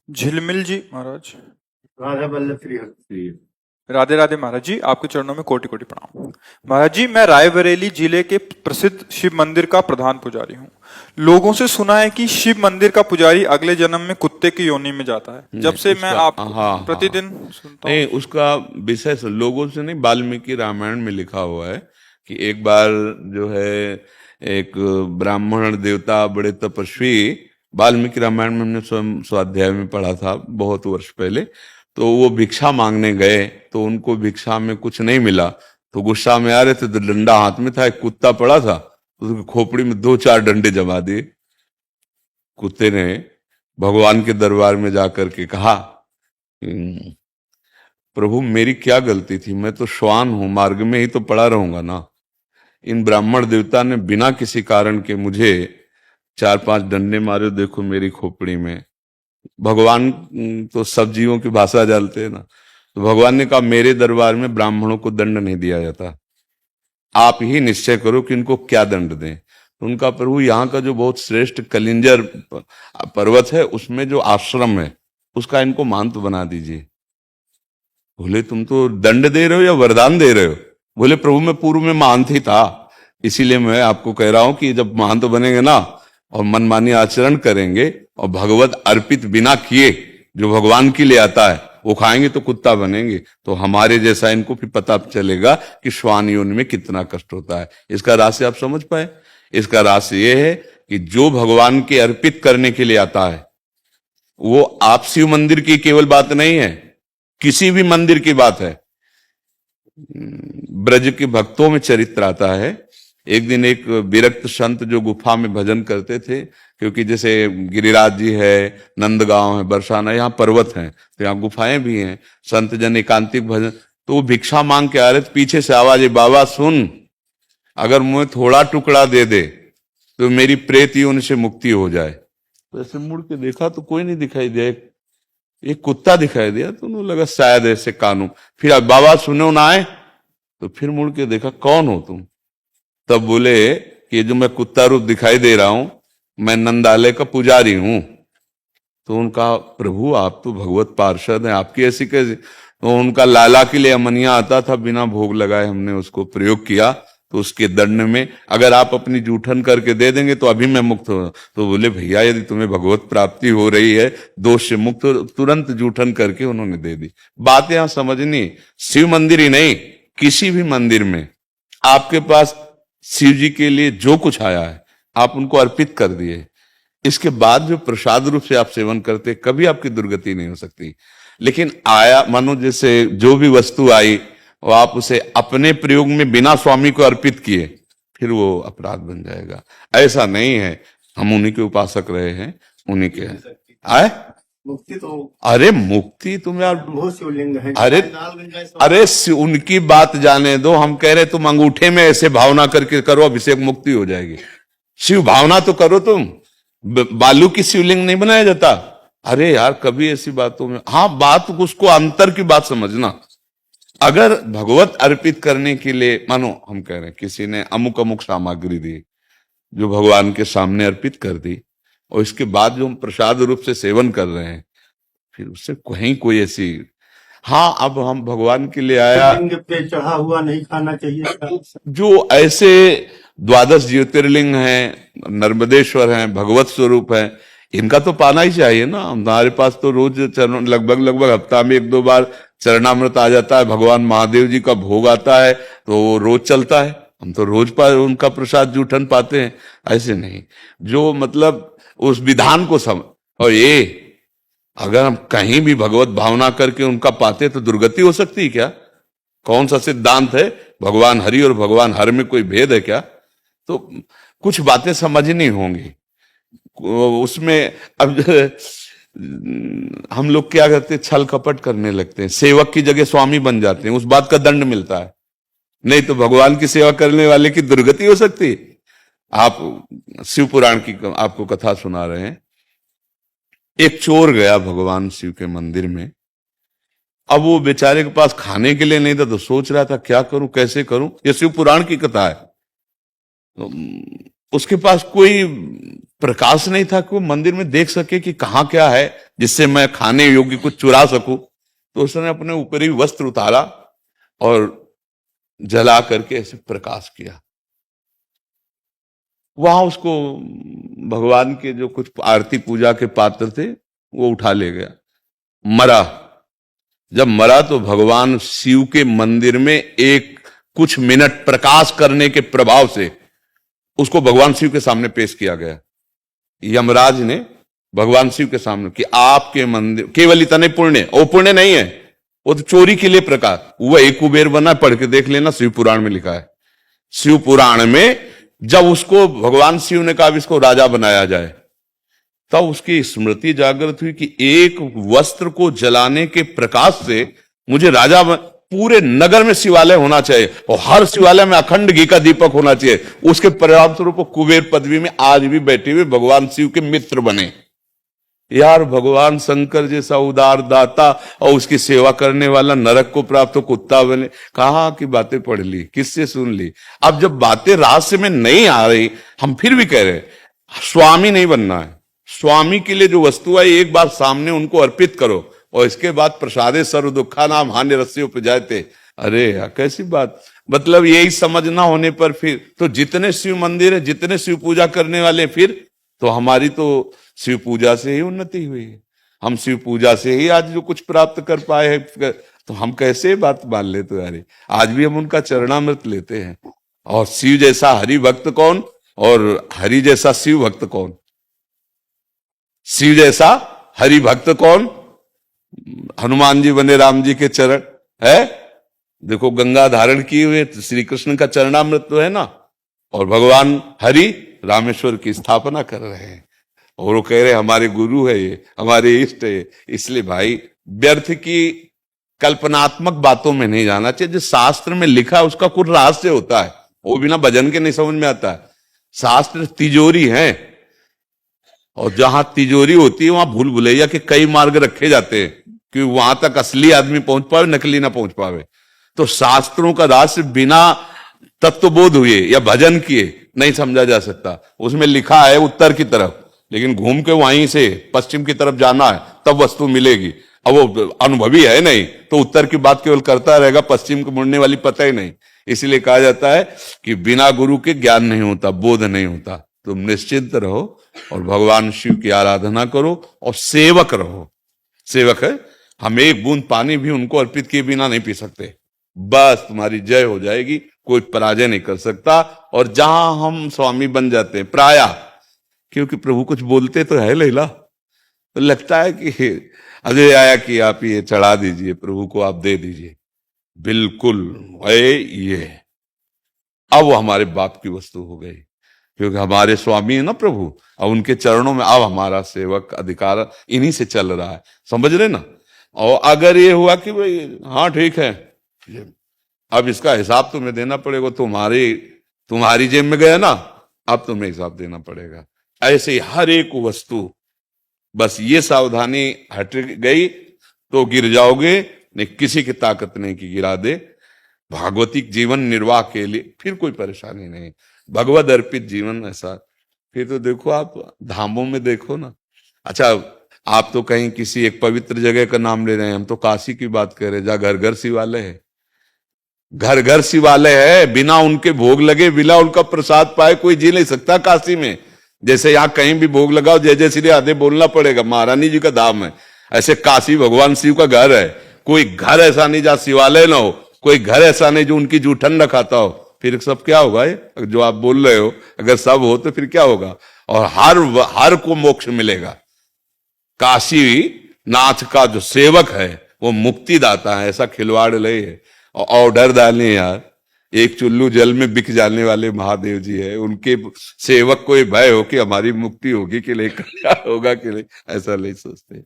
झिलमिल जी महाराज। राधा वल्लभ श्री हरि। राधे राधे महाराज जी, आपके चरणों में कोटि कोटि प्रणाम। महाराज जी, मैं रायबरेली जिले के प्रसिद्ध शिव मंदिर का प्रधान पुजारी हूँ। लोगों से सुना है कि शिव मंदिर का पुजारी अगले जन्म में कुत्ते की योनि में जाता है। जब से मैं आपको हाँ, प्रतिदिन सुनता हूँ। नहीं, उसका विषय लोगों से नहीं, वाल्मीकि रामायण में लिखा हुआ है कि एक बार जो है एक ब्राह्मण देवता बड़े तपस्वी, वाल्मीकि रामायण में हमने स्वयं स्वाध्याय में पढ़ा था बहुत वर्ष पहले, तो वो भिक्षा मांगने गए तो उनको भिक्षा में कुछ नहीं मिला, तो गुस्सा में आ रहे थे तो डंडा हाथ में था, एक कुत्ता पड़ा था, उसकी खोपड़ी में 2-4 डंडे जमा दिए। कुत्ते ने भगवान के दरबार में जाकर के कहा, प्रभु मेरी क्या गलती थी, मैं तो श्वान हूं, मार्ग में ही तो पड़ा रहूंगा ना। इन ब्राह्मण देवता ने बिना किसी कारण के मुझे 4-5 डंडे मारे, देखो मेरी खोपड़ी में। भगवान तो सब जीवों की भाषा जानते हैं ना, तो भगवान ने कहा मेरे दरबार में ब्राह्मणों को दंड नहीं दिया जाता, आप ही निश्चय करो कि इनको क्या दंड दें। तो उनका प्रभु यहाँ का जो बहुत श्रेष्ठ कलिंजर पर्वत है उसमें जो आश्रम है उसका इनको महंत बना दीजिए। बोले तुम तो दंड दे रहे हो या वरदान दे रहे हो? बोले प्रभु मैं पूर्व में महंत ही था, इसीलिए मैं आपको कह रहा हूं कि जब महंत बनेंगे ना और मनमानी आचरण करेंगे और भगवत अर्पित बिना किए जो भगवान के लिए आता है वो खाएंगे तो कुत्ता बनेंगे, तो हमारे जैसा इनको भी पता चलेगा कि श्वान योनि में कितना कष्ट होता है। इसका रहस्य आप समझ पाए? इसका रहस्य ये है कि जो भगवान के अर्पित करने के लिए आता है, वो आप शिव मंदिर की केवल बात नहीं है, किसी भी मंदिर की बात है। ब्रज के भक्तों में चरित्र आता है। एक दिन एक विरक्त संत जो गुफा में भजन करते थे, क्योंकि जैसे गिरिराज जी है, नंदगांव है, बरसाना, यहाँ पर्वत हैं तो यहाँ गुफाएं भी हैं, संत जन एकांतिक भजन, तो वो भिक्षा मांग के आ रहे थे, पीछे से आवाज है, बाबा सुन, अगर मुझे थोड़ा टुकड़ा दे दे तो मेरी प्रेत योनि से मुक्ति हो जाए। तो ऐसे मुड़ के देखा तो कोई नहीं दिखाई दिया, एक कुत्ता दिखाई दिया, तो उन्होंने लगा शायद ऐसे कानू। फिर अब बाबा सुनो ना आए, तो फिर मुड़ के देखा कौन हो तुम? तब बोले कि जो मैं कुत्ता रूप दिखाई दे रहा हूं मैं नंदालय का पुजारी हूं। तो उनका प्रभु आप तो भगवत पार्षद हैं, आपकी ऐसी कैसी? तो उनका लाला के लिए अमनिया आता था, बिना भोग लगाए हमने उसको प्रयोग किया, तो उसके दंड में अगर आप अपनी जूठन करके दे देंगे तो अभी मैं मुक्त हो। तो बोले भैया यदि तुम्हें भगवत प्राप्ति हो रही है, दोष से मुक्त, तुरंत जूठन करके उन्होंने दे दी। बात यहां समझनी, शिव मंदिर ही नहीं, किसी भी मंदिर में आपके पास शिव जी के लिए जो कुछ आया है आप उनको अर्पित कर दिए, इसके बाद जो प्रसाद रूप से आप सेवन करते कभी आपकी दुर्गति नहीं हो सकती। लेकिन आया मानो जैसे जो भी वस्तु आई और आप उसे अपने प्रयोग में बिना स्वामी को अर्पित किए, फिर वो अपराध बन जाएगा। ऐसा नहीं है, हम उन्हीं के उपासक रहे हैं, उन्हीं के हैं। आए मुक्ति तो, अरे मुक्ति तुम यार, बहुत शिवलिंग है। अरे उनकी बात जाने दो, हम कह रहे तुम अंगूठे में ऐसे भावना करके करो अभिषेक, मुक्ति हो जाएगी। शिव भावना तो करो तुम, बालू की शिवलिंग नहीं बनाया जाता। अरे यार कभी ऐसी बातों में, हाँ बात उसको अंतर की बात समझना। अगर भगवत अर्पित करने के लिए मानो हम कह रहे हैं किसी ने अमुक अमुक सामग्री दी जो भगवान के सामने अर्पित कर दी, और इसके बाद जो हम प्रसाद रूप से सेवन कर रहे हैं, फिर उससे कहीं कोई ऐसी, हाँ अब हम भगवान के लिए आया, पे चढ़ा हुआ नहीं खाना चाहिए। जो ऐसे 12 ज्योतिर्लिंग हैं, नर्मदेश्वर हैं, भगवत स्वरूप हैं, इनका तो पाना ही चाहिए ना। हमारे पास तो रोज चरण, लगभग हफ्ता में 1-2 बार चरणामृत आ जाता है, भगवान महादेव जी का भोग आता है तो वो रोज चलता है, हम तो रोज उनका प्रसाद जूठन पाते हैं। ऐसे नहीं, जो मतलब उस विधान को समझ, और ये अगर हम कहीं भी भगवत भावना करके उनका पाते तो दुर्गति हो सकती है क्या? कौन सा सिद्धांत है? भगवान हरि और भगवान हर में कोई भेद है क्या? तो कुछ बातें समझनी होंगी उसमें। अब हम लोग क्या करते हैं, छल कपट करने लगते हैं, सेवक की जगह स्वामी बन जाते हैं, उस बात का दंड मिलता है। नहीं तो भगवान की सेवा करने वाले की दुर्गति हो सकती है। आप शिव पुराण की आपको कथा सुना रहे हैं। एक चोर गया भगवान शिव के मंदिर में, अब वो बेचारे के पास खाने के लिए नहीं था तो सोच रहा था क्या करूं, कैसे करूं, ये शिव पुराण की कथा है। तो उसके पास कोई प्रकाश नहीं था कि वो मंदिर में देख सके कि कहाँ क्या है जिससे मैं खाने योग्य कुछ चुरा सकूं। तो उसने अपने ऊपरी वस्त्र उतारा और जला करके ऐसे प्रकाश किया। वहां उसको भगवान के जो कुछ आरती पूजा के पात्र थे वो उठा ले गया, मरा। जब मरा तो भगवान शिव के मंदिर में एक कुछ मिनट प्रकाश करने के प्रभाव से उसको भगवान शिव के सामने पेश किया गया। यमराज ने भगवान शिव के सामने कि आपके मंदिर केवल इतने पुण्य, वो पुण्य नहीं है, वो तो चोरी के लिए प्रकाश। वह एक कुबेर बना, पढ़ के देख लेना, शिव पुराण में लिखा है। शिव पुराण में जब उसको भगवान शिव ने कहा इसको राजा बनाया जाए, तब उसकी स्मृति जागृत हुई कि एक वस्त्र को जलाने के प्रकाश से मुझे राजा पूरे नगर में शिवालय होना चाहिए और हर शिवालय में अखंड घी का दीपक होना चाहिए। उसके परिणाम स्वरूप कुबेर पदवी में आज भी बैठे हुए भगवान शिव के मित्र बने। यार, भगवान शंकर जैसा उदार दाता और उसकी सेवा करने वाला नरक को प्राप्त हो कुत्ता बने। कहाँ की बातें पढ़ ली, किससे सुन ली? अब जब बातें रहस्य में नहीं आ रही, हम फिर भी कह रहे स्वामी नहीं बनना है। स्वामी के लिए जो वस्तु है एक बार सामने उनको अर्पित करो और इसके बाद प्रसादे सर्व दुखा नाम हानि रस्सी उपजाते। अरे यार, कैसी बात! मतलब यही समझना होने पर फिर तो जितने शिव मंदिर है, जितने शिव पूजा करने वाले, फिर तो हमारी तो शिव पूजा से ही उन्नति हुई है। हम शिव पूजा से ही आज जो कुछ प्राप्त कर पाए हैं, तो हम कैसे बात मान लेते यार? आज भी हम उनका चरणामृत लेते हैं। और शिव जैसा हरि भक्त कौन और हरि जैसा शिव भक्त कौन? शिव जैसा हरि भक्त कौन? हनुमान जी बने राम जी के चरण है। देखो, गंगा धारण किए हुए तो श्री कृष्ण का चरणामृत तो है ना, और भगवान हरि रामेश्वर की स्थापना कर रहे हैं और वो कह रहे हमारे गुरु है, ये हमारे इष्ट है। इसलिए भाई, व्यर्थ की कल्पनात्मक बातों में नहीं जाना चाहिए। जो शास्त्र में लिखा है उसका कुछ रहस्य होता है, वो बिना भजन के नहीं समझ में आता है। शास्त्र तिजोरी है और जहां तिजोरी होती है वहां भूल भुलैया के कई मार्ग रखे जाते हैं कि वहां तक असली आदमी पहुंच पावे, नकली ना पहुंच पावे। तो शास्त्रों का रहस्य बिना तत्वबोध हुए या भजन किए नहीं समझा जा सकता। उसमें लिखा है उत्तर की तरफ, लेकिन घूम के वहीं से पश्चिम की तरफ जाना है तब वस्तु मिलेगी। अब वो अनुभवी है नहीं तो उत्तर की बात केवल करता रहेगा, पश्चिम को मुड़ने वाली पता ही नहीं। इसलिए कहा जाता है कि बिना गुरु के ज्ञान नहीं होता, बोध नहीं होता। तुम निश्चिंत रहो और भगवान शिव की आराधना करो और सेवक रहो। सेवक है, हम एक बूंद पानी भी उनको अर्पित किए बिना नहीं पी सकते। बस तुम्हारी जय हो जाएगी, कोई पराजय नहीं कर सकता। और जहां हम स्वामी बन जाते हैं प्रायः, क्योंकि प्रभु कुछ बोलते तो है लैला, तो लगता है कि अजय आया कि आप ये चढ़ा दीजिए, प्रभु को आप दे दीजिए। बिल्कुल ये अब वो हमारे बाप की वस्तु हो गई, क्योंकि हमारे स्वामी है ना प्रभु, अब उनके चरणों में अब हमारा सेवक अधिकार इन्हीं से चल रहा है। समझ रहे ना? और अगर ये हुआ कि भाई हाँ ठीक है, अब इसका हिसाब तुम्हें देना पड़ेगा, तुम्हारी जेब में गया ना, अब तुम्हें हिसाब देना पड़ेगा। ऐसे ही हर एक वस्तु, बस ये सावधानी हट गई तो गिर जाओगे, नहीं किसी की ताकत नहीं कि गिरा दे। भागवतिक जीवन निर्वाह के लिए फिर कोई परेशानी नहीं, भगवद अर्पित जीवन ऐसा। फिर तो देखो, आप धामों में देखो ना। अच्छा, आप तो कहीं किसी एक पवित्र जगह का नाम ले रहे हैं, हम तो काशी की बात कर रहे हैं, जहां घर घर शिवालय है। घर घर शिवालय है, बिना उनके भोग लगे, बिना उनका प्रसाद पाए कोई जी नहीं सकता काशी में। जैसे यहाँ कहीं भी भोग लगाओ जय जय श्री राधे बोलना पड़ेगा, महारानी जी का धाम है, ऐसे काशी भगवान शिव का घर है। कोई घर ऐसा नहीं जहाँ शिवालय ना हो, कोई घर ऐसा नहीं जो उनकी जूठन न खाता हो। फिर सब क्या होगा ये जो आप बोल रहे हो? अगर सब हो तो फिर क्या होगा? और हर को मोक्ष मिलेगा। काशी नाथ का जो सेवक है वो मुक्ति दाता है, ऐसा खिलवाड़ ले है। और ऑर्डर डाले यार, एक चुल्लू जल में बिक जाने वाले महादेव जी है, उनके सेवक को भय हो कि हमारी मुक्ति होगी कि नहीं, क्या होगा कि नहीं, ऐसा नहीं सोचते।